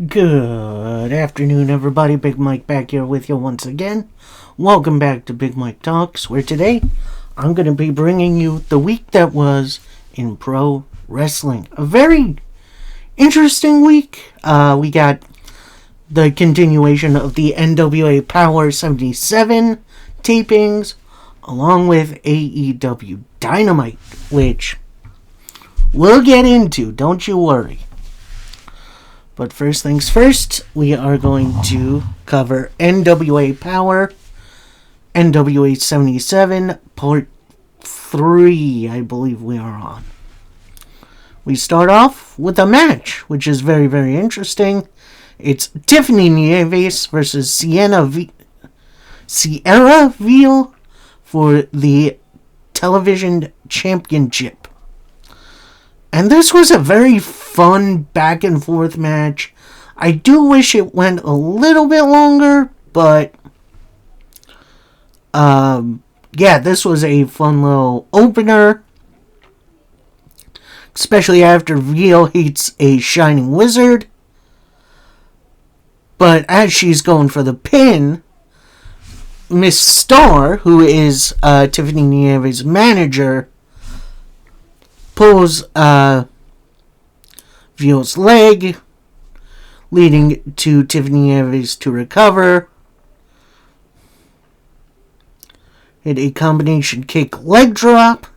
Good afternoon, everybody. Big Mike back here with you once again. Welcome back to Big Mike Talks, where today I'm going to be bringing you the week that was in pro wrestling. A very interesting week. We got the continuation of the NWA Power 77 tapings, along with AEW Dynamite, which we'll get into, don't you worry. But first things first, we are going to cover NWA Power, NWA 77, Part 3, I believe we are on. We start off with a match, which is very, very interesting. It's Tiffany Nieves versus Sierra Veal for the television championship. And this was a very fun back and forth match. I do wish it went a little bit longer, but this was a fun little opener. Especially after Veal hates a shining wizard. But as she's going for the pin, Miss Starr, who is Tiffany Nieves' manager, pulls Veal's leg, leading to Tiffany Nieves to recover. Hit a combination kick leg drop,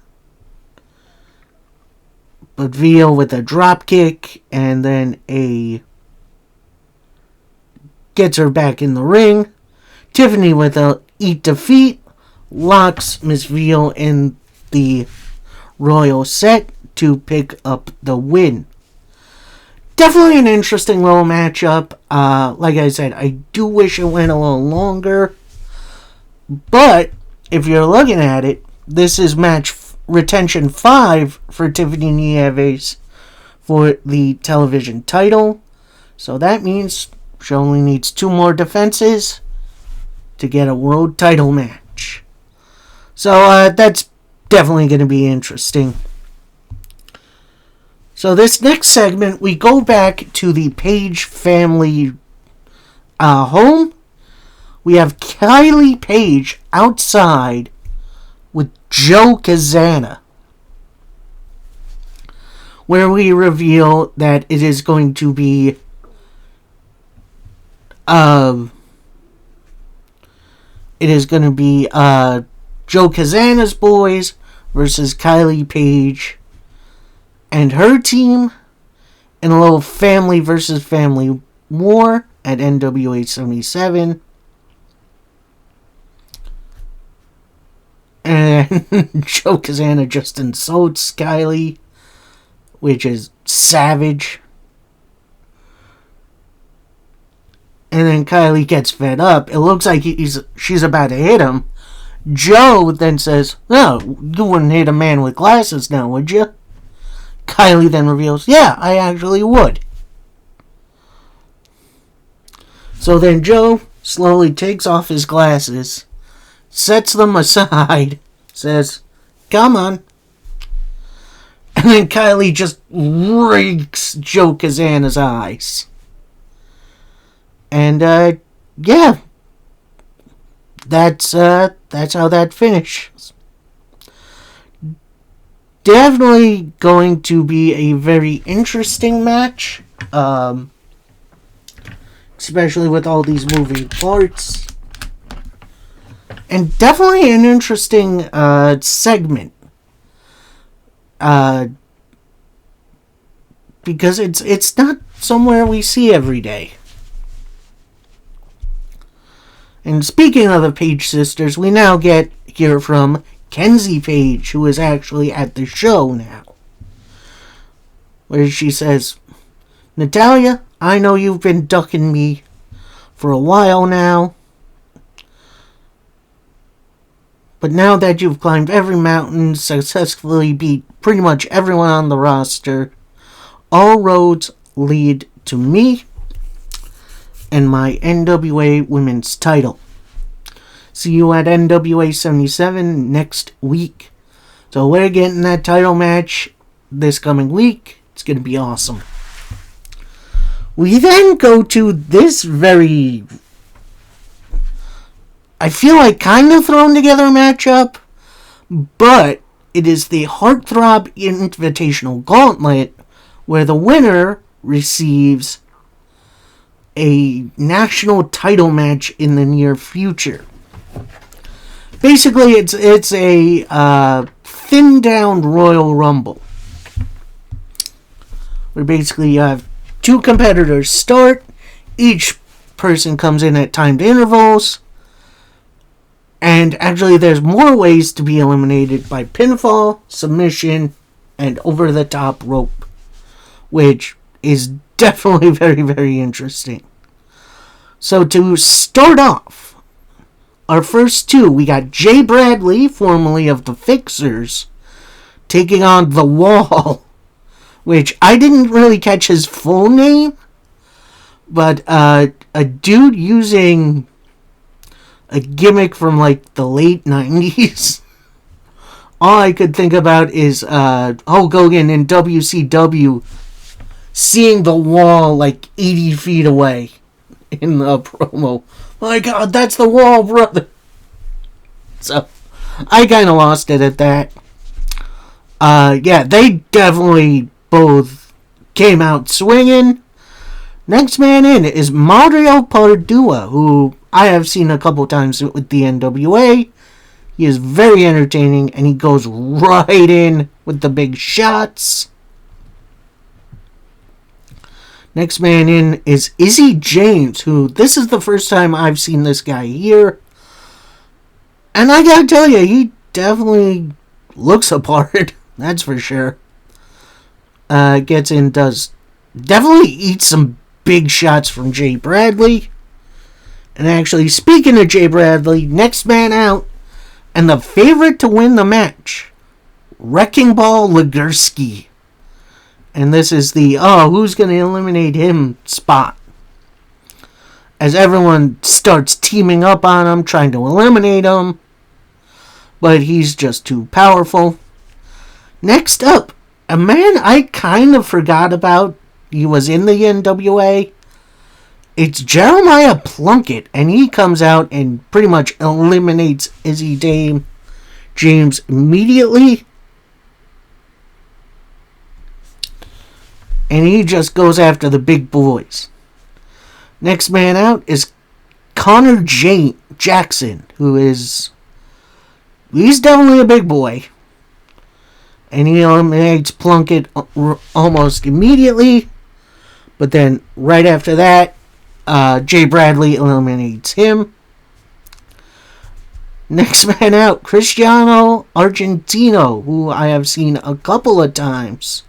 but Veal with a drop kick, and then gets her back in the ring. Tiffany with a eat defeat locks Miss Veal in the Royal set to pick up the win. Definitely an interesting little matchup. Like I said, I do wish it went a little longer. But if you're looking at it, this is match retention 5 for Tiffany Nieves for the television title. So that means she only needs 2 more defenses to get a world title match. So that's definitely going to be interesting. So this next segment, we go back to the Page family home. We have Kylie Page outside with Joe Kazana, where we reveal that it is going to be Joe Kazana's boys versus Kylie Page and her team in a little family versus family war at NWA 77. And Joe Kazana just insults Kylie, which is savage. And then Kylie gets fed up. It looks like she's about to hit him. Joe then says, "No, you wouldn't hit a man with glasses now, would you?" Kylie then reveals, "Yeah, I actually would." So then Joe slowly takes off his glasses, sets them aside, says, "Come on." And then Kylie just rakes Joe Kazana's eyes. And, that's how that finishes. Definitely going to be a very interesting match. Especially with all these moving parts. And definitely an interesting segment. Because it's not somewhere we see every day. And speaking of the Page sisters, we now hear from Kenzie Page, who is actually at the show now. Where she says, "Natalya, I know you've been ducking me for a while now. But now that you've climbed every mountain, successfully beat pretty much everyone on the roster, all roads lead to me and my NWA Women's title. See you at NWA 77 next week." So we're getting that title match this coming week. It's going to be awesome. We then go to this very, I feel like, kind of thrown together matchup, but it is the Heartthrob Invitational Gauntlet, where the winner receives a national title match in the near future. Basically, it's a thinned down Royal Rumble, where basically you have two competitors start. Each person comes in at timed intervals. And actually, there's more ways to be eliminated by pinfall, submission, and over-the-top rope, which is definitely very, very interesting. So to start off, our first two, we got Jay Bradley, formerly of the Fixers, taking on The Wall, which I didn't really catch his full name, but a dude using a gimmick from like the late 90s. All I could think about is Hulk Hogan in WCW seeing The Wall like 80 feet away in the promo. My God, that's The Wall, brother. So I kind of lost it at that. Yeah, they definitely both came out swinging. Next man in is Mario Pardua, who I have seen a couple times with the NWA. He is very entertaining, and he goes right in with the big shots. Next man in is Izzy James, who this is the first time I've seen this guy here. And I gotta tell you, he definitely looks a part. That's for sure. Gets in, definitely eats some big shots from Jay Bradley. And actually, speaking of Jay Bradley, next man out, and the favorite to win the match, Wrecking Ball Legursky. And this is the, who's going to eliminate him spot. As everyone starts teaming up on him, trying to eliminate him. But he's just too powerful. Next up, a man I kind of forgot about. He was in the NWA. It's Jeremiah Plunkett, and he comes out and pretty much eliminates Izzy James immediately. And he just goes after the big boys. Next man out is Connor Jackson, he's definitely a big boy. And he eliminates Plunkett almost immediately. But then, right after that, Jay Bradley eliminates him. Next man out, Cristiano Argentino, who I have seen a couple of times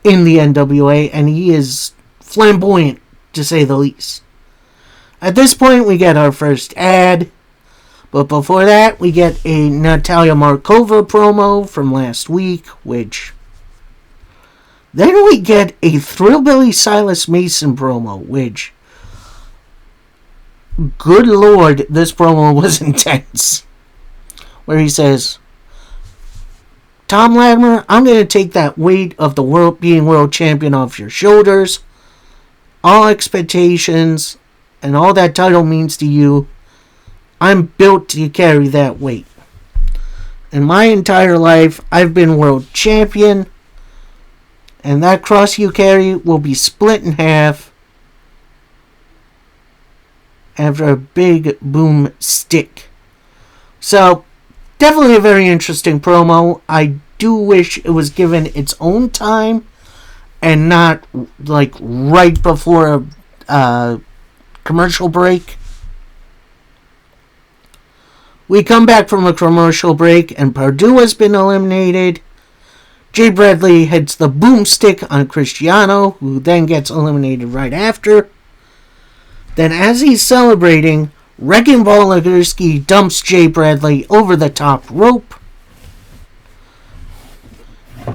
in the NWA, and he is flamboyant, to say the least. At this point, we get our first ad, but before that, we get a Natalia Markova promo from last week, which... Then we get a Thrillbilly Silas Mason promo, which, good lord, this promo was intense. Where he says, Tom Latimer, I'm going to take that weight of the being world champion off your shoulders. All expectations and all that title means to you, I'm built to carry that weight. In my entire life, I've been world champion. And that cross you carry will be split in half after a big boom stick. So, definitely a very interesting promo. I do wish it was given its own time and not like right before a commercial break. We come back from a commercial break and Purdue has been eliminated. Jay Bradley hits the boomstick on Cristiano, who then gets eliminated right after. Then as he's celebrating, Wrecking Ball Legursky dumps Jay Bradley over the top rope.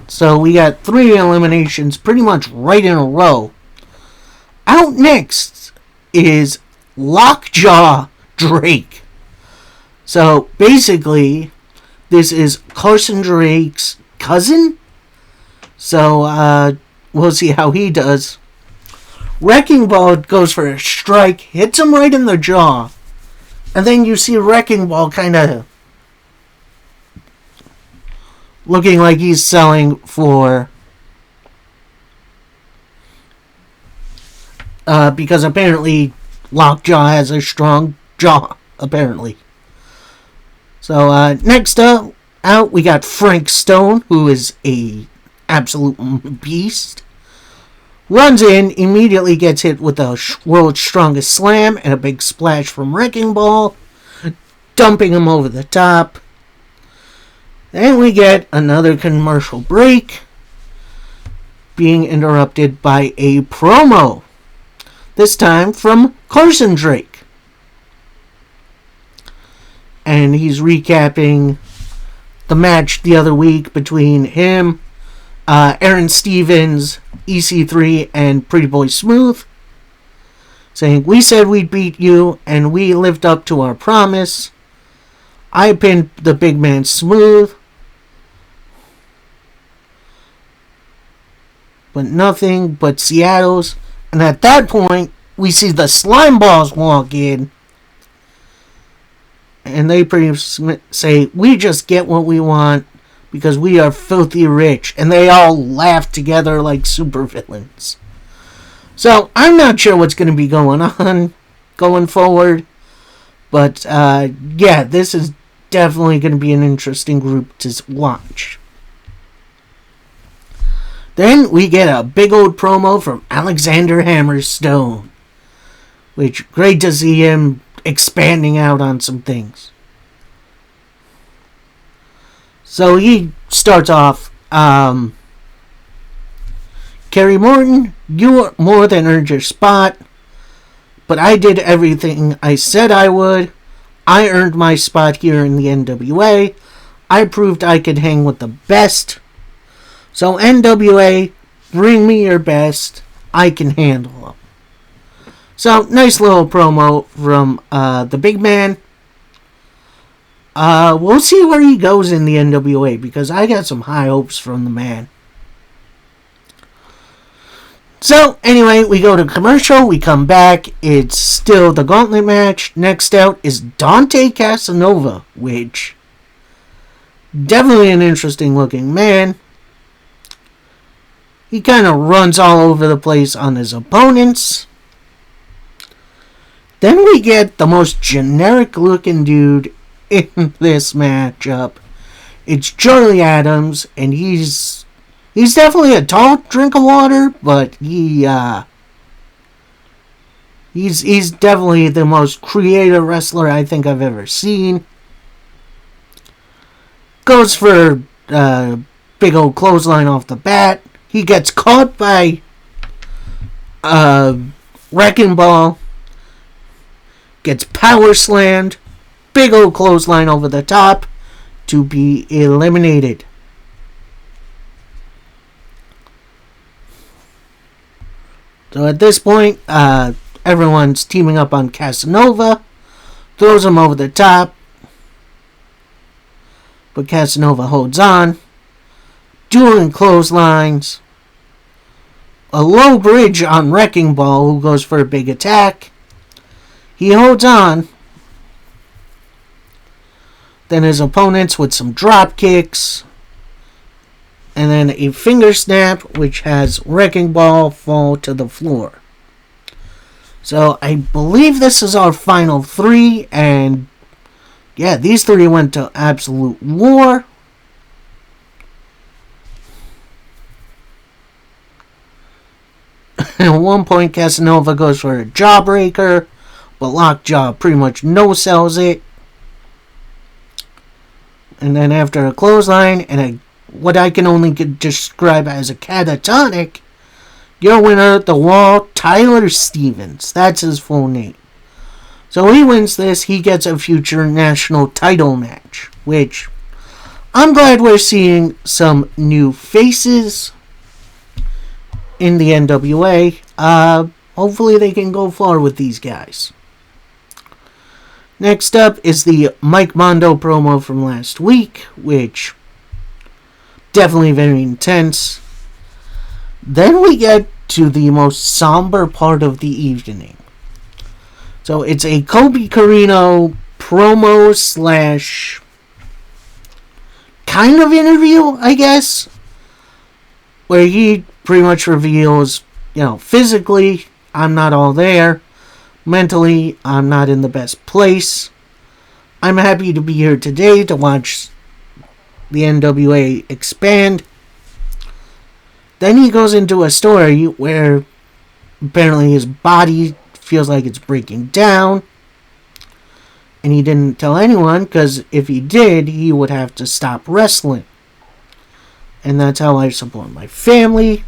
So we got 3 eliminations pretty much right in a row. Out next is Lockjaw Drake. So basically, this is Carson Drake's cousin. So, we'll see how he does. Wrecking Ball goes for a strike, hits him right in the jaw, and then you see Wrecking Ball kind of looking like he's selling for because apparently Lockjaw has a strong jaw, apparently. So next out we got Frank Stone, who is a absolute beast. Runs in, immediately gets hit with the world's strongest slam and a big splash from Wrecking Ball, dumping him over the top. Then we get another commercial break, being interrupted by a promo. This time from Carson Drake. And he's recapping the match the other week between him, Aaron Stevens, EC3, and Pretty Boy Smooth. Saying, we said we'd beat you, and we lived up to our promise. I pinned the big man Smooth. But nothing but Seattle's. And at that point, we see the Slime Balls walk in. And they pretty much say, we just get what we want because we are filthy rich. And they all laugh together like supervillains. So, I'm not sure what's going to be going on going forward. But, yeah, this is definitely going to be an interesting group to watch. Then we get a big old promo from Alexander Hammerstone. Which, great to see him expanding out on some things. So he starts off, Kerry Morton, you more than earned your spot, but I did everything I said I would. I earned my spot here in the NWA. I proved I could hang with the best. So NWA, bring me your best. I can handle them. So, nice little promo from the big man. We'll see where he goes in the NWA, because I got some high hopes from the man. So, anyway, we go to commercial, we come back, it's still the gauntlet match. Next out is Dante Casanova, which, definitely an interesting looking man. He kind of runs all over the place on his opponents. Then we get the most generic looking dude in this matchup. It's Charlie Adams, and he's definitely a tall drink of water, but he's definitely the most creative wrestler I think I've ever seen. Goes for big old clothesline off the bat. He gets caught by Wrecking Ball. Gets power slammed. Big old clothesline over the top to be eliminated. So at this point, everyone's teaming up on Casanova. Throws him over the top. But Casanova holds on. Dueling clotheslines. A low bridge on Wrecking Ball, who goes for a big attack. He holds on. Then his opponents with some drop kicks. And then a finger snap, which has Wrecking Ball fall to the floor. So I believe this is our final three. And yeah, these three went to absolute war. At one point, Casanova goes for a jawbreaker, but Lockjaw pretty much no-sells it. And then after a clothesline and what I can only describe as a catatonic, your winner, The Wall, Tyler Stevens. That's his full name. So he wins this. He gets a future national title match, which I'm glad we're seeing some new faces in the NWA. Hopefully they can go far with these guys. Next up is the Mike Mondo promo from last week, which definitely very intense. Then we get to the most somber part of the evening. So it's a Colby Corino promo slash kind of interview, I guess, where he pretty much reveals, physically, I'm not all there. Mentally, I'm not in the best place. I'm happy to be here today to watch the NWA expand. Then he goes into a story where apparently his body feels like it's breaking down. And he didn't tell anyone, because if he did, he would have to stop wrestling. And that's how I support my family.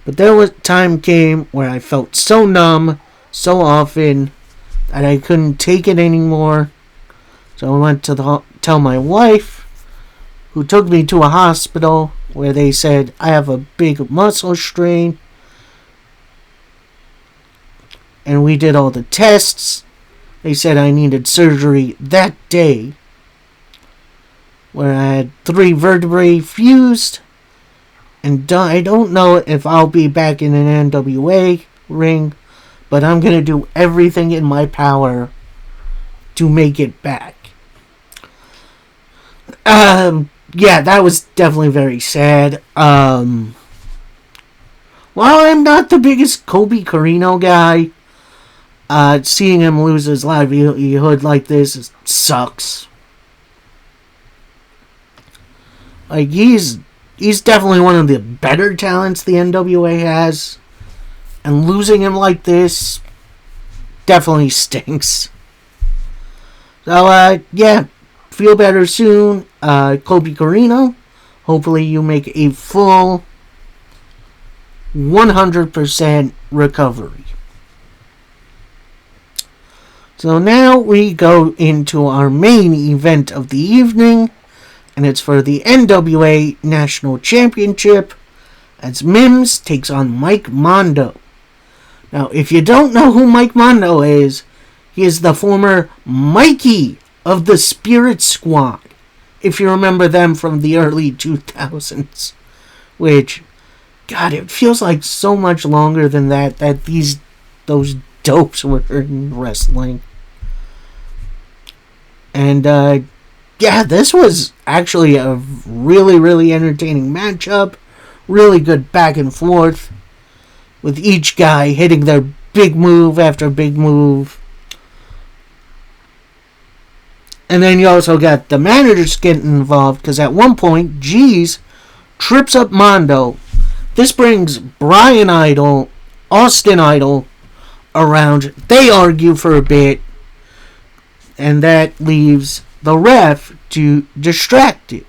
But time came where I felt so numb so often that I couldn't take it anymore. So I went to tell my wife, who took me to a hospital where they said I have a big muscle strain. And we did all the tests. They said I needed surgery that day, where I had 3 vertebrae fused. And I don't know if I'll be back in an NWA ring, but I'm going to do everything in my power to make it back. Yeah, that was definitely very sad. While I'm not the biggest Colby Corino guy, seeing him lose his livelihood like this sucks. Like, he's definitely one of the better talents the NWA has. And losing him like this definitely stinks. So, yeah. Feel better soon. Colby Corino. Hopefully you make a full 100% recovery. So now we go into our main event of the evening. And it's for the NWA National Championship, as Mims takes on Mike Mondo. Now, if you don't know who Mike Mondo is, he is the former Mikey of the Spirit Squad. If you remember them from the early 2000s. Which, God, it feels like so much longer than that those dopes were in wrestling. And, yeah, this was actually a really, really entertaining matchup. Really good back and forth, with each guy hitting their big move after big move. And then you also got the managers getting involved, because at one point, G's trips up Mondo. This brings Brian Idol, Austin Idol around. They argue for a bit, and that leaves the ref to distract it.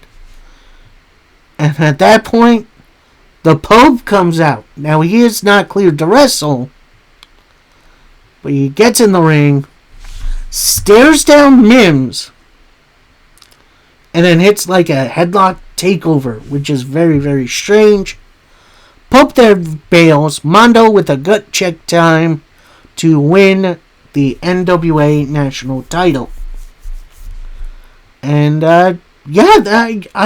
And at that point, the Pope comes out. Now, he is not cleared to wrestle, but he gets in the ring, stares down Mims, and then hits like a headlock takeover, which is very, very strange. Pope there bails. Mondo with a gut check time to win the NWA National title. And, yeah,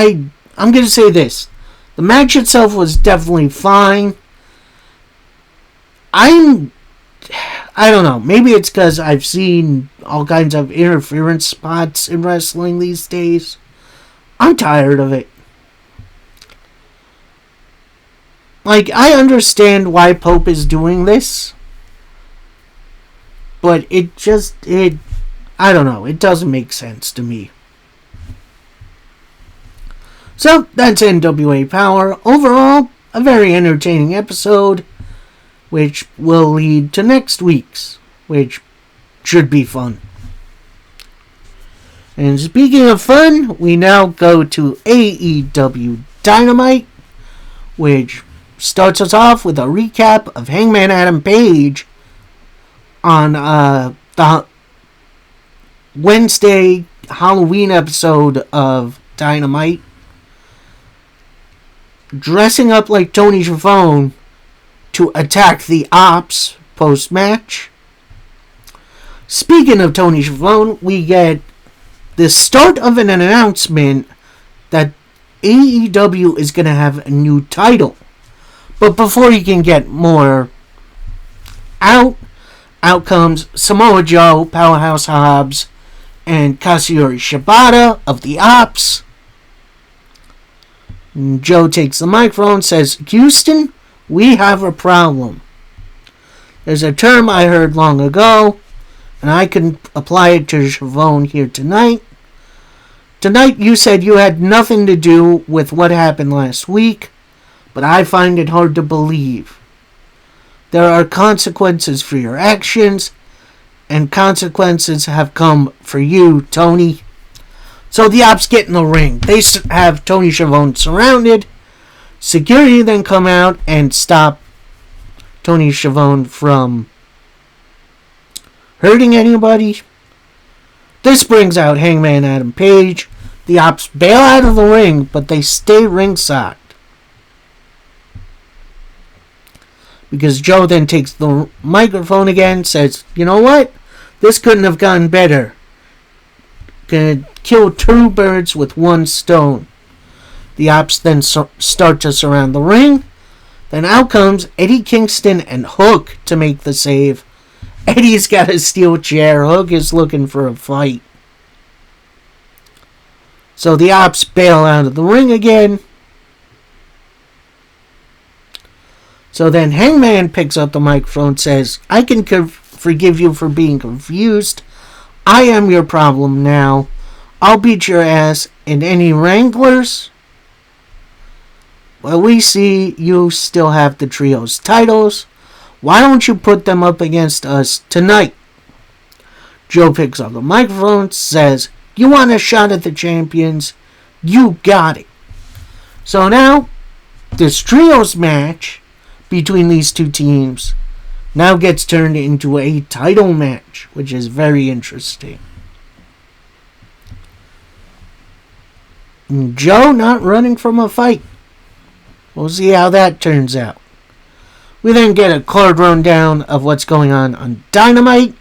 I'm going to say this. The match itself was definitely fine. I don't know. Maybe it's because I've seen all kinds of interference spots in wrestling these days. I'm tired of it. Like, I understand why Pope is doing this. But I don't know. It doesn't make sense to me. So, that's NWA Power. Overall, a very entertaining episode, which will lead to next week's, which should be fun. And speaking of fun, we now go to AEW Dynamite, which starts us off with a recap of Hangman Adam Page on the Wednesday Halloween episode of Dynamite, dressing up like Tony Schiavone to attack the Ops post-match. Speaking of Tony Schiavone, we get the start of an announcement that AEW is going to have a new title. But before he can get more out comes Samoa Joe, Powerhouse Hobbs, and Katsuyori Shibata of the Ops. And Joe takes the microphone and says, Houston, we have a problem. There's a term I heard long ago, and I can apply it to Schiavone here tonight. Tonight you said you had nothing to do with what happened last week, but I find it hard to believe. There are consequences for your actions, and consequences have come for you, Tony. So the Ops get in the ring. They have Tony Schiavone surrounded. Security then come out and stop Tony Schiavone from hurting anybody. This brings out Hangman Adam Page. The Ops bail out of the ring, but they stay ringside. Because Joe then takes the microphone again, says, you know what? This couldn't have gone better. Gonna kill two birds with one stone. The Ops then start to surround the ring. Then out comes Eddie Kingston and Hook to make the save. Eddie's got a steel chair. Hook is looking for a fight. So the Ops bail out of the ring again. So then Hangman picks up the microphone and says, I can forgive you for being confused. I am your problem now. I'll beat your ass. And any Wranglers? Well, we see you still have the trio's titles. Why don't you put them up against us tonight? Joe picks up the microphone, says, you want a shot at the champions? You got it. So now, this trios match between these two teams now gets turned into a title match, which is very interesting. And Joe not running from a fight. We'll see how that turns out. We then get a card rundown of what's going on Dynamite.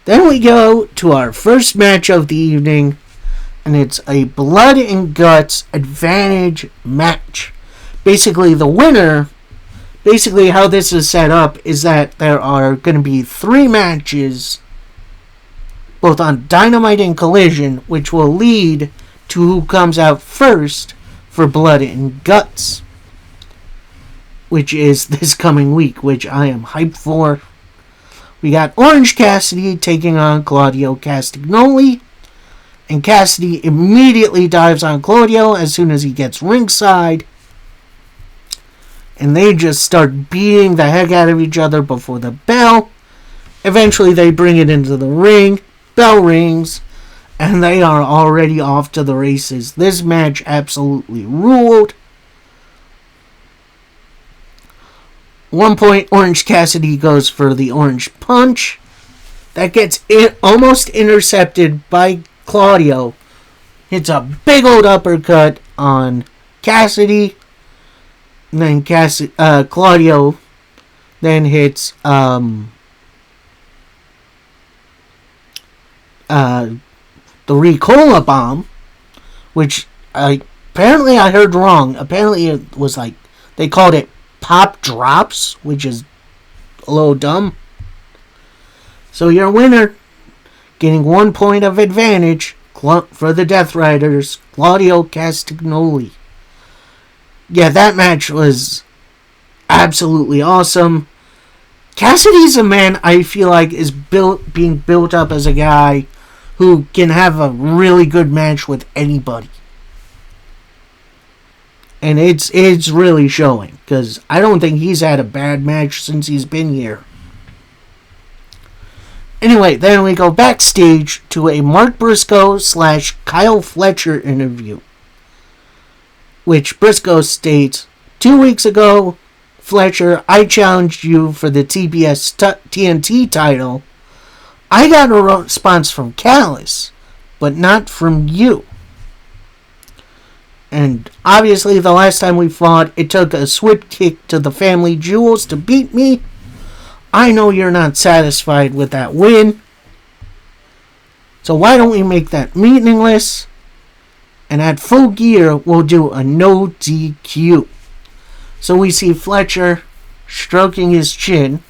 Then we go to our first match of the evening, and it's a blood and guts advantage match. Basically, the winner, how this is set up is that there are going to be 3 matches, both on Dynamite and Collision, which will lead to who comes out first for Blood and Guts, which is this coming week, which I am hyped for. We got Orange Cassidy taking on Claudio Castagnoli, and Cassidy immediately dives on Claudio as soon as he gets ringside, and they just start beating the heck out of each other before the bell. Eventually they bring it into the ring, bell rings, and they are already off to the races. This match absolutely ruled. One point, Orange Cassidy goes for the Orange Punch. That gets almost intercepted by Claudio. Hits a big old uppercut on Cassidy. And then Claudio then hits the Ricola Bomb, which apparently I heard wrong. Apparently it was like, they called it Pop Drops, which is a little dumb. So your winner, getting 1 point of advantage for the Death Riders, Claudio Castagnoli. Yeah, that match was absolutely awesome. Cassidy's a man I feel like is being built up as a guy who can have a really good match with anybody. And it's really showing, because I don't think he's had a bad match since he's been here. Anyway, then we go backstage to a Mark Briscoe / Kyle Fletcher interview, which Briscoe states, 2 weeks ago, Fletcher, I challenged you for the TBS TNT title. I got a response from Callis, but not from you. And obviously the last time we fought, it took a swift kick to the family jewels to beat me. I know you're not satisfied with that win. So why don't we make that meaningless? And at Full Gear, we'll do a no DQ. So we see Fletcher stroking his chin.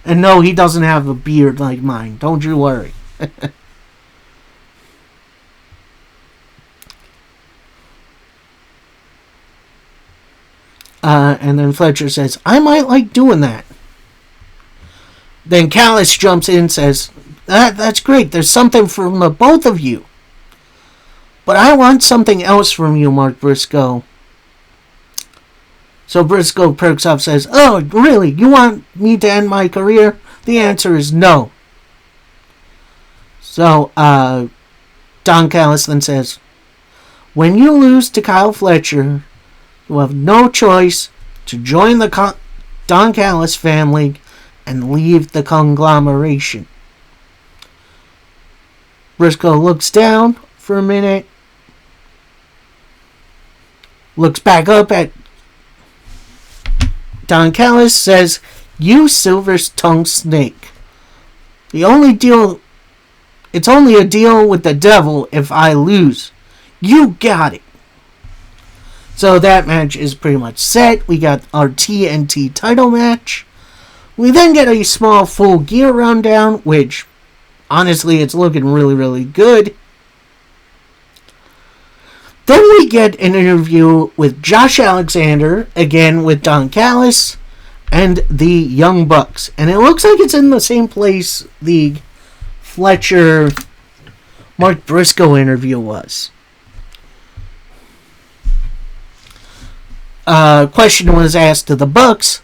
And no, he doesn't have a beard like mine. Don't you worry. And then Fletcher says, I might like doing that. Then Callis jumps in and says, that's great. There's something from the both of you. But I want something else from you, Mark Briscoe. So Briscoe perks up and says, oh, really? You want me to end my career? The answer is no. So Don Callis then says, when you lose to Kyle Fletcher, you have no choice to join the Don Callis family and leave the conglomeration. Briscoe looks down for a minute, looks back up at Don Callis, says, you silver-tongued snake. It's only a deal with the devil if I lose. You got it. So that match is pretty much set. We got our TNT title match. We then get a small Full Gear rundown, which, honestly, it's looking really, really good. Then we get an interview with Josh Alexander, again with Don Callis, and the Young Bucks. And it looks like it's in the same place the Fletcher Mark Briscoe interview was. Question was asked to the Bucks.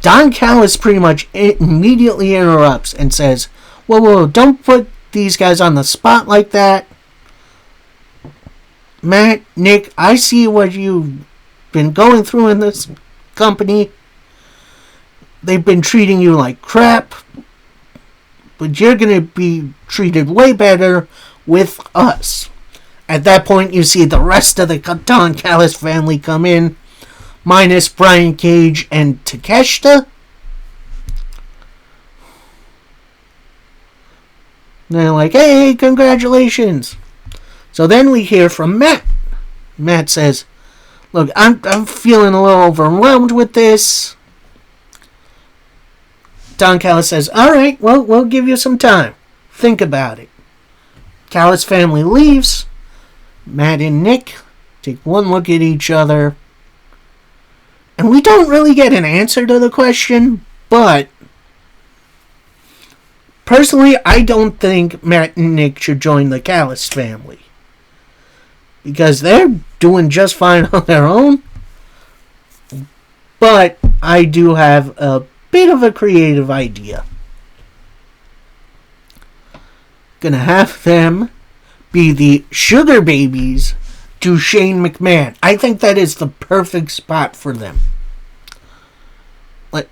Don Callis pretty much immediately interrupts and says, whoa, don't put these guys on the spot like that. Matt, Nick, I see what you've been going through in this company. They've been treating you like crap. But you're going to be treated way better with us. At that point, you see the rest of the Don Callis family come in, minus Brian Cage and Takeshita. And they're like, hey, congratulations. So then we hear from Matt. Matt says, look, I'm feeling a little overwhelmed with this. Don Callis says, alright, well, we'll give you some time. Think about it. Callis family leaves. Matt and Nick take one look at each other. And we don't really get an answer to the question, but personally, I don't think Matt and Nick should join the Callis family. Because they're doing just fine on their own. But I do have a bit of a creative idea. Gonna have them be the sugar babies to Shane McMahon. I think that is the perfect spot for them.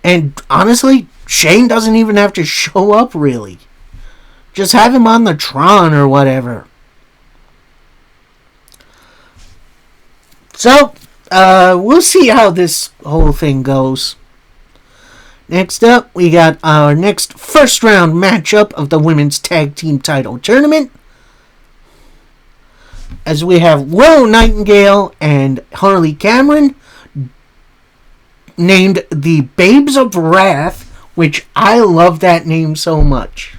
And honestly, Shane doesn't even have to show up really. Just have him on the Tron or whatever. So, we'll see how this whole thing goes. Next up, we got our next first round matchup of the Women's Tag Team Title Tournament. As we have Willow Nightingale and Harley Cameron, named the Babes of Wrath, which I love that name so much.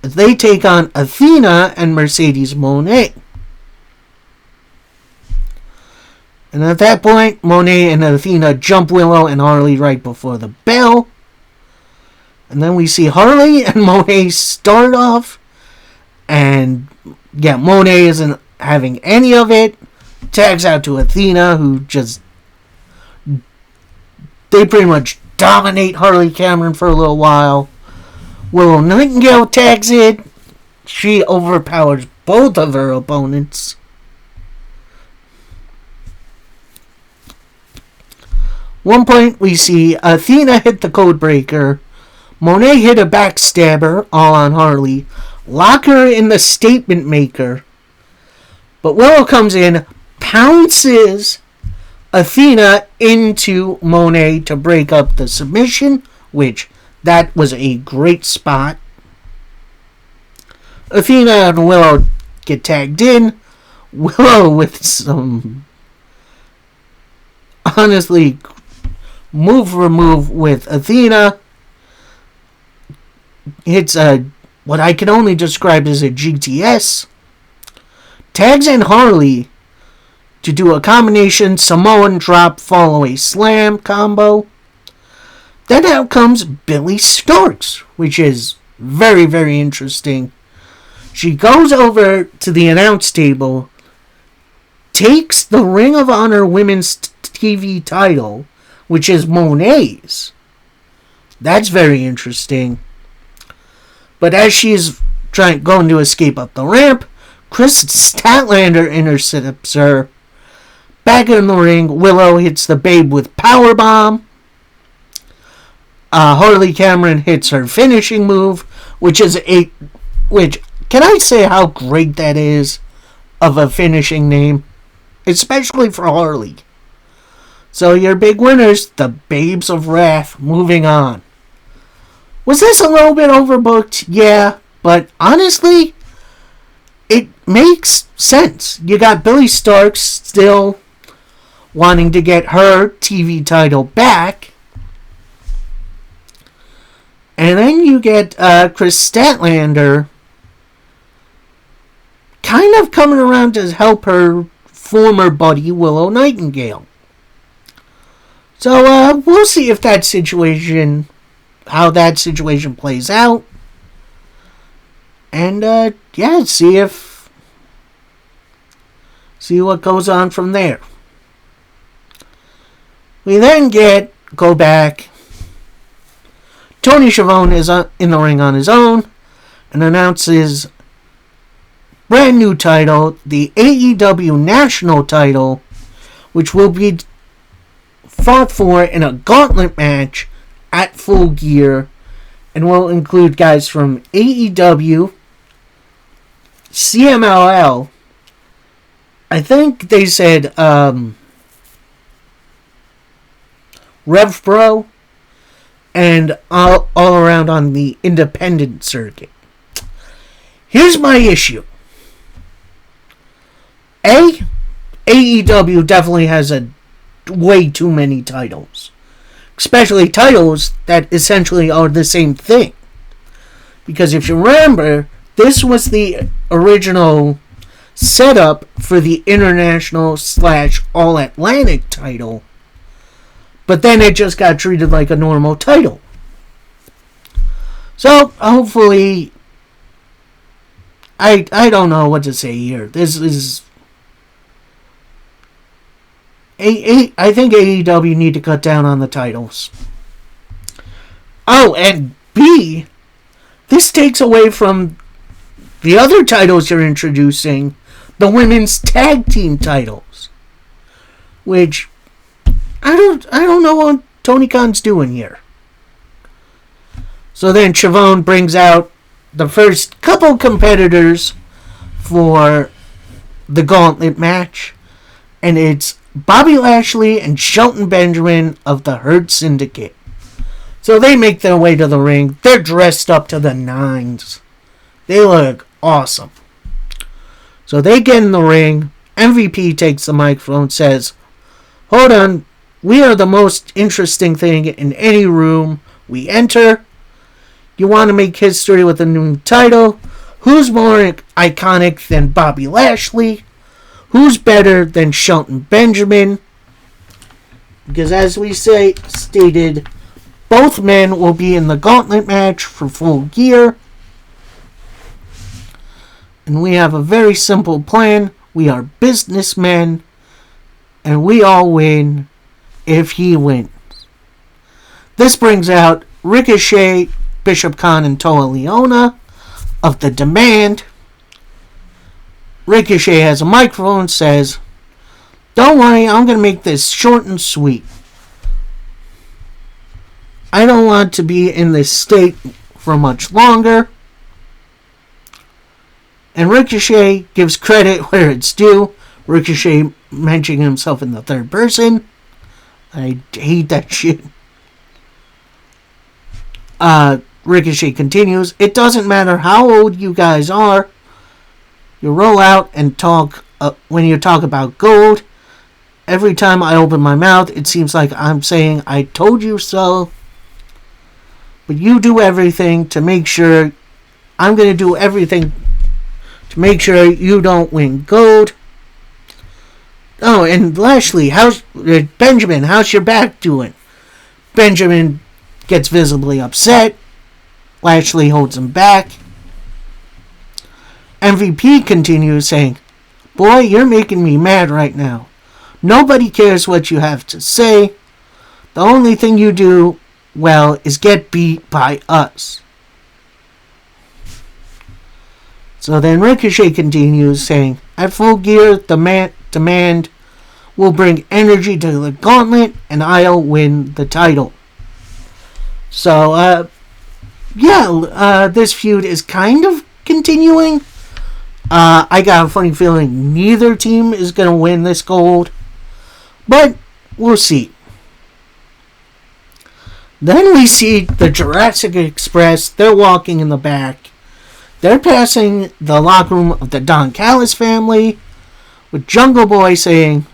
They take on Athena and Mercedes Moné. And at that point, Moné and Athena jump Willow and Harley right before the bell. And then we see Harley and Moné start off. And yeah, Moné isn't having any of it. Tags out to Athena, who just... They pretty much dominate Harley Cameron for a little while. Willow Nightingale tags in. She overpowers both of her opponents. One point we see Athena hit the Codebreaker, Moné hit a backstabber, all on Harley, lock her in the Statement Maker, but Willow comes in, pounces Athena into Moné to break up the submission, which that was a great spot. Athena and Willow get tagged in, Willow with some honestly move for move with Athena. Hits what I can only describe as a GTS. Tags in Harley to do a combination Samoan drop follow a slam combo. Then out comes Billy Starks, which is very, very interesting. She goes over to the announce table, takes the Ring of Honor Women's TV title, which is Monet's. That's very interesting. But as she's going to escape up the ramp, Chris Statlander intercepts her. Back in the ring, Willow hits the Babe with powerbomb. Harley Cameron hits her finishing move, which can I say how great that is of a finishing name, especially for Harley. So your big winners, the Babes of Wrath. Moving on. Was this a little bit overbooked? Yeah, but honestly, it makes sense. You got Billy Starks still wanting to get her TV title back. And then you get Chris Statlander kind of coming around to help her former buddy Willow Nightingale. So we'll see how that situation plays out. And see what goes on from there. We then go back. Tony Schiavone is in the ring on his own and announces brand new title, the AEW National title, which will be fought for in a gauntlet match at Full Gear, and will include guys from AEW, CMLL, I think they said Rev Pro, and all around on the independent circuit. Here's my issue. AEW definitely has way too many titles. Especially titles that essentially are the same thing. Because if you remember, this was the original setup for the International / All Atlantic title. But then it just got treated like a normal title. So, hopefully, I don't know what to say here. This is... I think AEW need to cut down on the titles. Oh, and B, this takes away from the other titles you're introducing, the women's tag team titles. Which... I don't know what Tony Khan's doing here. So then Schiavone brings out the first couple competitors for the gauntlet match. And it's Bobby Lashley and Shelton Benjamin of the Hurt Syndicate. So they make their way to the ring. They're dressed up to the nines. They look awesome. So they get in the ring. MVP takes the microphone, says, "Hold on. We are the most interesting thing in any room we enter. You want to make history with a new title? Who's more iconic than Bobby Lashley? Who's better than Shelton Benjamin?" Because as we stated, both men will be in the gauntlet match for Full Gear. And we have a very simple plan. We are businessmen. And we all win if he wins. This brings out Ricochet, Bishop Khan, and Toa Liona of The Demand. Ricochet has a microphone and says, "Don't worry, I'm going to make this short and sweet. I don't want to be in this state for much longer." And Ricochet gives credit where it's due. Ricochet mentioning himself in the third person. I hate that shit. Ricochet continues, "It doesn't matter how old you guys are. You roll out and talk when you talk about gold. every time I open my mouth, it seems like I'm saying, I told you so. But you do everything to make sure, I'm going to do everything to make sure you don't win gold. Oh, and Lashley, Benjamin, how's your back doing? Benjamin gets visibly upset. Lashley holds him back. MVP continues saying, boy, you're making me mad right now. Nobody cares what you have to say. The only thing you do well is get beat by us. So then Ricochet continues saying, at Full Gear, the demand will bring energy to the gauntlet and I'll win the title. So, this feud is kind of continuing. I got a funny feeling neither team is going to win this gold. But we'll see. Then we see the Jurassic Express. They're walking in the back. They're passing the locker room of the Don Callis family, with Jungle Boy saying,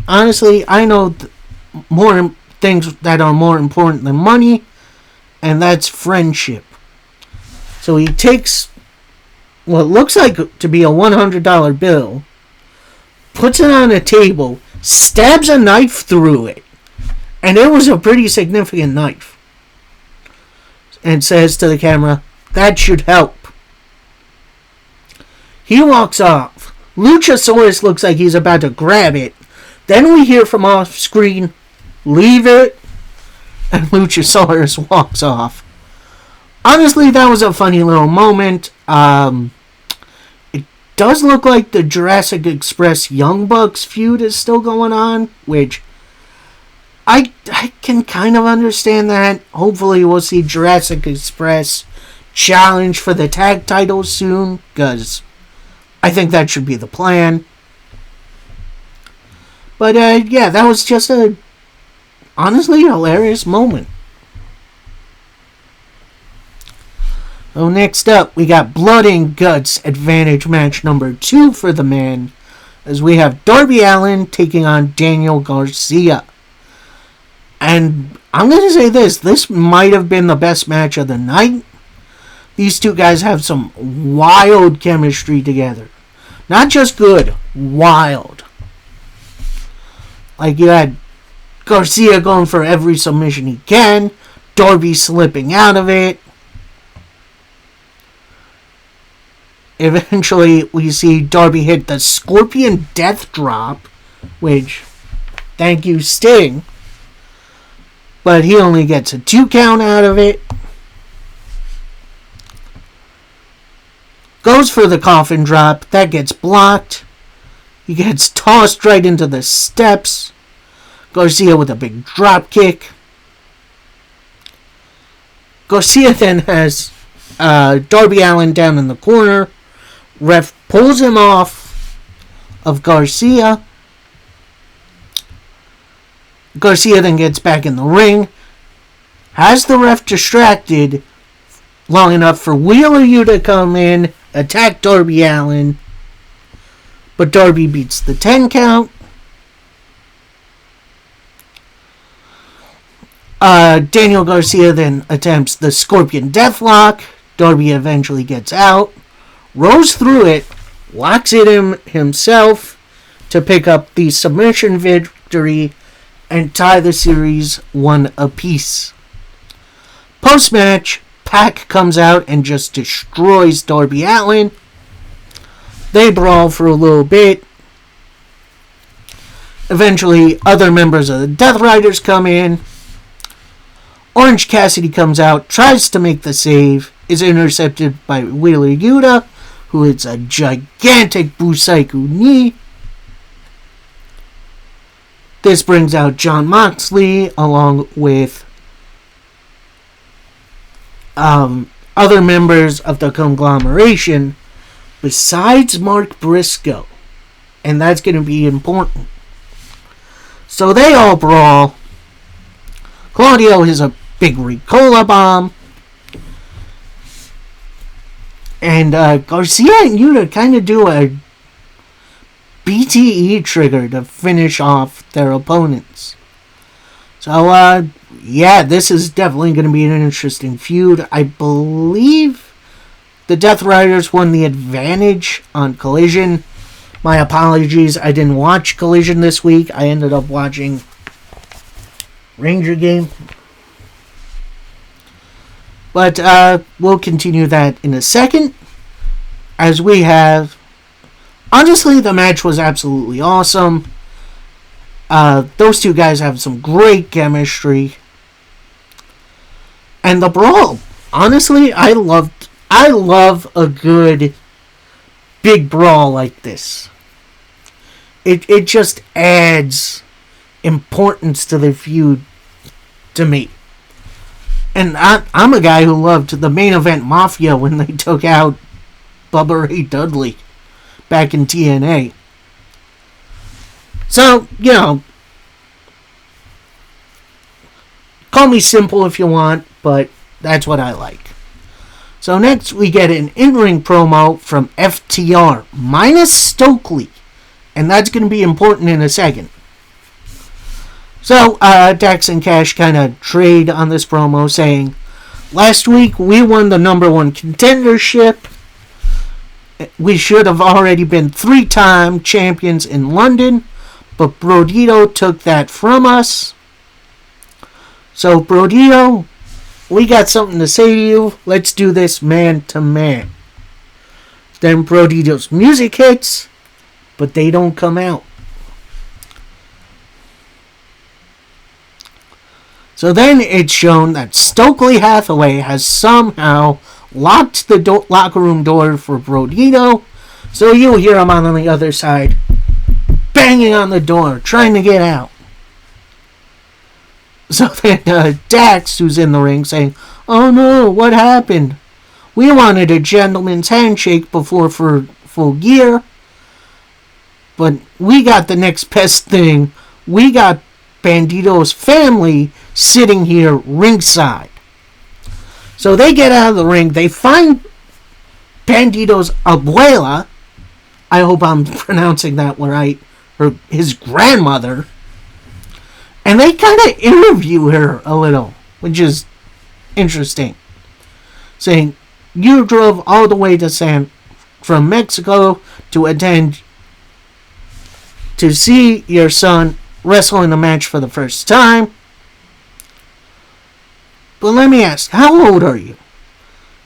honestly, I know more things that are more important than money, and that's friendship. So he takes what looks like to be a $100 bill, puts it on a table, stabs a knife through it, and it was a pretty significant knife, and says to the camera, that should help. He walks off. Luchasaurus looks like he's about to grab it. Then we hear from off screen, leave it, and Luchasaurus walks off. Honestly, that was a funny little moment. It does look like the Jurassic Express Young Bucks feud is still going on, which I can kind of understand that. Hopefully we'll see Jurassic Express challenge for the tag titles soon, because I think that should be the plan. But that was just a honestly hilarious moment. So next up, we got Blood and Guts Advantage Match number 2 for the men, as we have Darby Allin taking on Daniel Garcia. And I'm going to say this might have been the best match of the night. These two guys have some wild chemistry together. Not just good, wild. Like you had Garcia going for every submission he can, Darby slipping out of it. Eventually, we see Darby hit the Scorpion Death Drop, which, thank you, Sting. But he only gets a 2 count out of it. Goes for the coffin drop. That gets blocked. He gets tossed right into the steps. Garcia with a big drop kick. Garcia then has Darby Allin down in the corner. Ref pulls him off of Garcia. Garcia then gets back in the ring. Has the ref distracted long enough for Wheeler Yuta to come in, attack Darby Allin. But Darby beats the 10 count. Daniel Garcia then attempts the Scorpion Deathlock. Darby eventually gets out, rolls through it, locks it in himself to pick up the submission victory and tie the series 1 apiece. Post-match, Pac comes out and just destroys Darby Allin. They brawl for a little bit. Eventually, other members of the Death Riders come in. Orange Cassidy comes out, tries to make the save, is intercepted by Wheeler Yuta, who hits a gigantic Busaiku knee. This brings out Jon Moxley along with other members of the conglomeration besides Mark Briscoe. And that's going to be important. So they all brawl. Claudio has a big Ricola bomb. And Garcia and Yuta kind of do a BTE trigger to finish off their opponents. So, yeah, this is definitely going to be an interesting feud. I believe the Death Riders won the advantage on Collision. My apologies, I didn't watch Collision this week. I ended up watching Ranger Game. But we'll continue that in a second. As we have... Honestly, the match was absolutely awesome. Those two guys have some great chemistry. And the brawl. Honestly, I love a good big brawl like this. It just adds importance to the feud to me. And I'm a guy who loved the main event Mafia when they took out Bubba Ray Dudley back in TNA. So, call me simple if you want, but that's what I like. So next we get an in-ring promo from FTR minus Stokely. And that's going to be important in a second. So, Dax and Cash kind of trade on this promo saying, last week we won the number 1 contendership. We should have already been 3-time champions in London, but Brodito took that from us. So, Brodito, we got something to say to you. Let's do this man to man. Then Brodito's music hits, but they don't come out. So then it's shown that Stokely Hathaway has somehow locked the locker room door for Brodito. So you'll hear him on the other side banging on the door, trying to get out. So then Dax, who's in the ring, saying, "Oh no, what happened? We wanted a gentleman's handshake before for full gear. But we got the next best thing. We got Bandito's family sitting here ringside." So they get out of the ring. They find Bandito's abuela. I hope I'm pronouncing that right. His grandmother. And they kind of interview her a little, which is interesting. Saying, you drove all the way from Mexico to attend to see your son wrestle in a match for the first time. But let me ask, how old are you?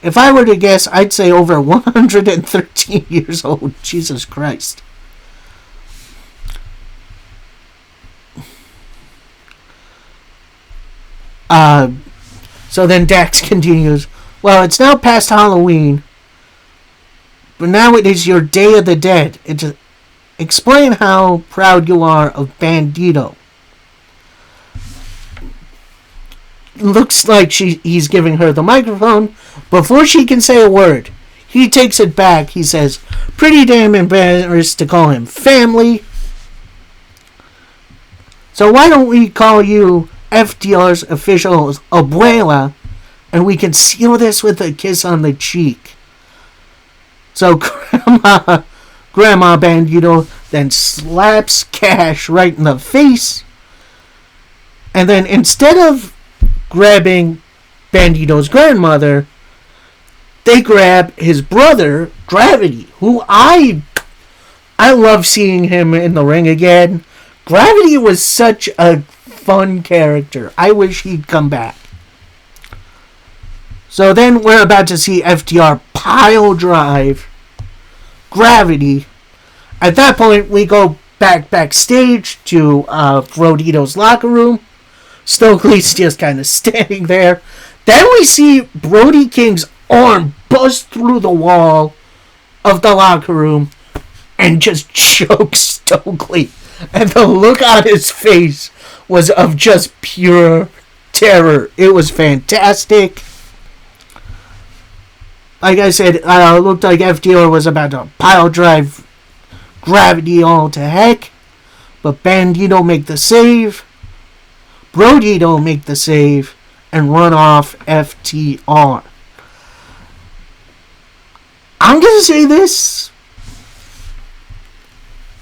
If I were to guess, I'd say over 113 years old. Jesus Christ. So then Dax continues, well, it's now past Halloween, but now it is your Day of the Dead. Explain how proud you are of Bandito. Looks like he's giving her the microphone. Before she can say a word, he takes it back. He says, pretty damn embarrassed to call him family. So why don't we call you FTR's official abuela, and we can seal this with a kiss on the cheek. So Grandma Bandito then slaps Cash right in the face, and then instead of grabbing Bandito's grandmother, they grab his brother, Gravity, who I love seeing him in the ring again. Gravity was such a fun character. I wish he'd come back. So then we're about to see FTR pile drive Gravity. At that point, we go backstage to Brodito's locker room. Stokely's just kind of standing there. Then we see Brody King's arm bust through the wall of the locker room and just chokes Stokely. And the look on his face was of just pure terror. It was fantastic. Like I said, it looked like FTR was about to pile drive Gravity all to heck. But Bandito make the save. Brodito make the save. And run off FTR. I'm going to say this.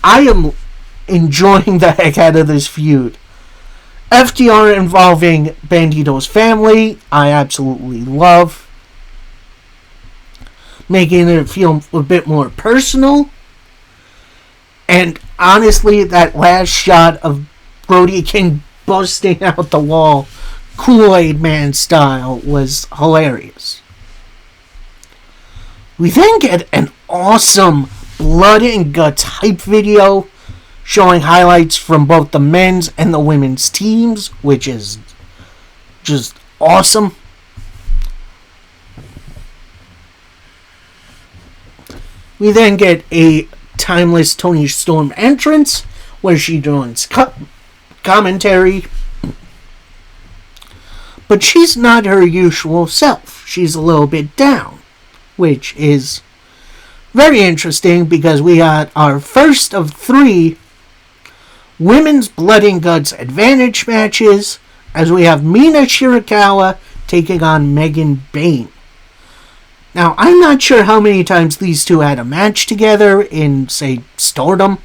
I am enjoying the heck out of this feud. FTR involving Bandito's family, I absolutely love. Making it feel a bit more personal. And honestly, that last shot of Brody King busting out the wall, Kool-Aid Man style, was hilarious. We then get an awesome blood and guts hype video showing highlights from both the men's and the women's teams, which is just awesome. We then get a timeless Toni Storm entrance where she joins commentary. But she's not her usual self. She's a little bit down, which is very interesting because we got our first of 3 women's blood and guts advantage matches as we have Mina Shirakawa taking on Megan Bayne. Now, I'm not sure how many times these two had a match together in, say, Stardom.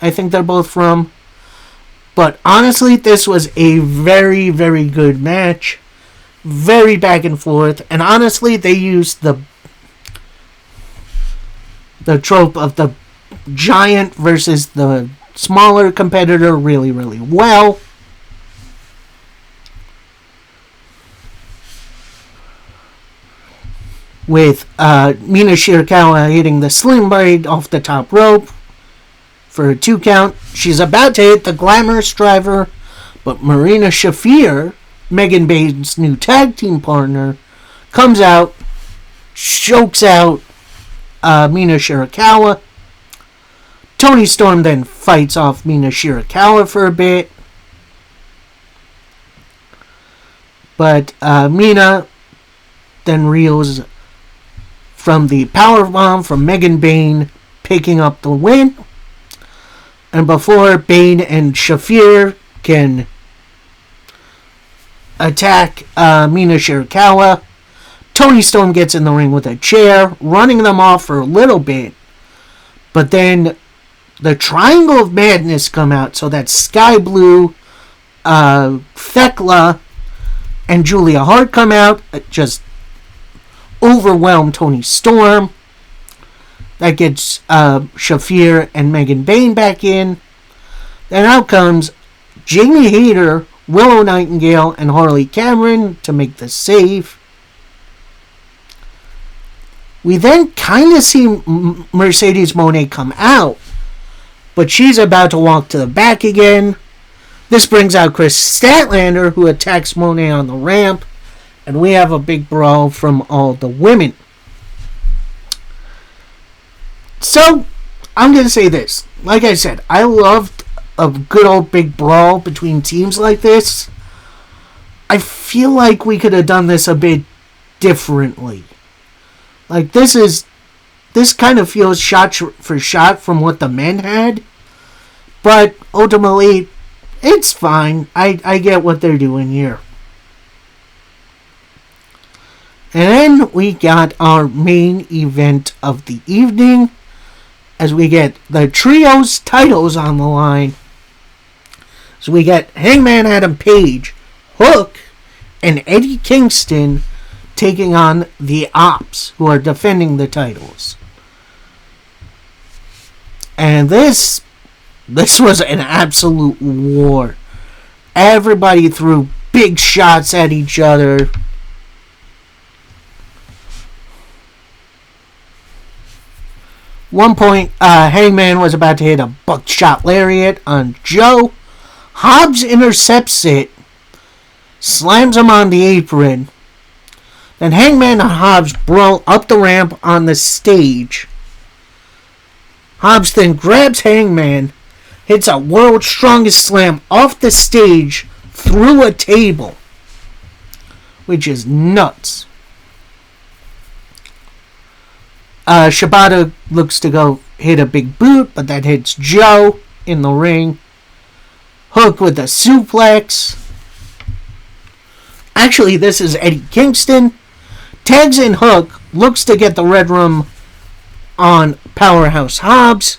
I think they're both from. But honestly, this was a very, very good match. Very back and forth. And honestly, they used the trope of the giant versus the smaller competitor really, really well. With Mina Shirakawa hitting the sling blade off the top rope for a 2 count. She's about to hit the Glamorous Driver, but Marina Shafir, Megan Bayne's new tag team partner, comes out, chokes out Mina Shirakawa. Toni Storm then fights off Mina Shirakawa for a bit. But Mina then reels from the powerbomb from Megan Bayne, picking up the win. And before Bayne and Shafir can attack Mina Shirakawa, Toni Storm gets in the ring with a chair, running them off for a little bit. But then the Triangle of Madness come out, so that's Sky Blue, Thekla, and Julia Hart come out, just overwhelm Toni Storm. That gets Shafir and Megan Bayne back in. Then out comes Jamie Hayter, Willow Nightingale, and Harley Cameron to make the save. We then kind of see Mercedes Moné come out, but she's about to walk to the back again. This brings out Chris Statlander, who attacks Moné on the ramp, and we have a big brawl from all the women. So, I'm going to say this. Like I said, I loved a good old big brawl between teams like this. I feel like we could have done this a bit differently. Like, this kind of feels shot for shot from what the men had. But, ultimately, it's fine. I get what they're doing here. And then we got our main event of the evening, as we get the trios titles on the line. So we get Hangman Adam Page, Hook, and Eddie Kingston taking on the Ops, who are defending the titles. And this was an absolute war. Everybody threw big shots at each other. One point, Hangman was about to hit a buckshot lariat on Joe. Hobbs intercepts it, slams him on the apron. Then Hangman and Hobbs brawl up the ramp on the stage. Hobbs then grabs Hangman, hits a World's Strongest Slam off the stage through a table, which is nuts. Shibata looks to go hit a big boot, but that hits Joe in the ring. Hook with a suplex. Actually, this is Eddie Kingston. Tags in Hook, looks to get the Red Room on Powerhouse Hobbs,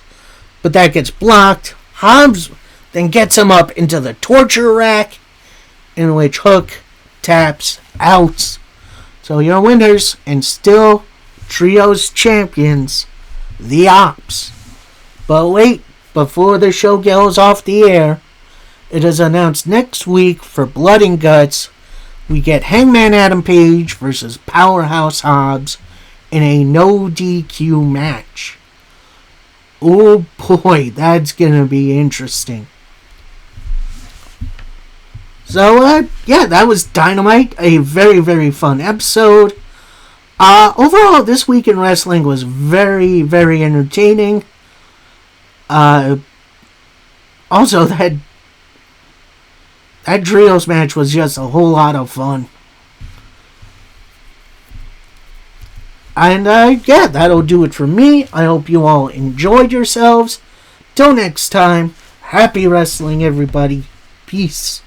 but that gets blocked. Hobbs then gets him up into the torture rack, in which Hook taps out. So your winners and still trios champions, the Ops. But wait, before the show goes off the air, it is announced next week for Blood and Guts, we get Hangman Adam Page versus Powerhouse Hobbs in a no DQ match. Oh boy, that's gonna be interesting. So, yeah, that was Dynamite. A very, very fun episode. Overall, this week in wrestling was very, very entertaining. Also, that trios match was just a whole lot of fun. And, yeah, that'll do it for me. I hope you all enjoyed yourselves. Till next time, happy wrestling, everybody. Peace.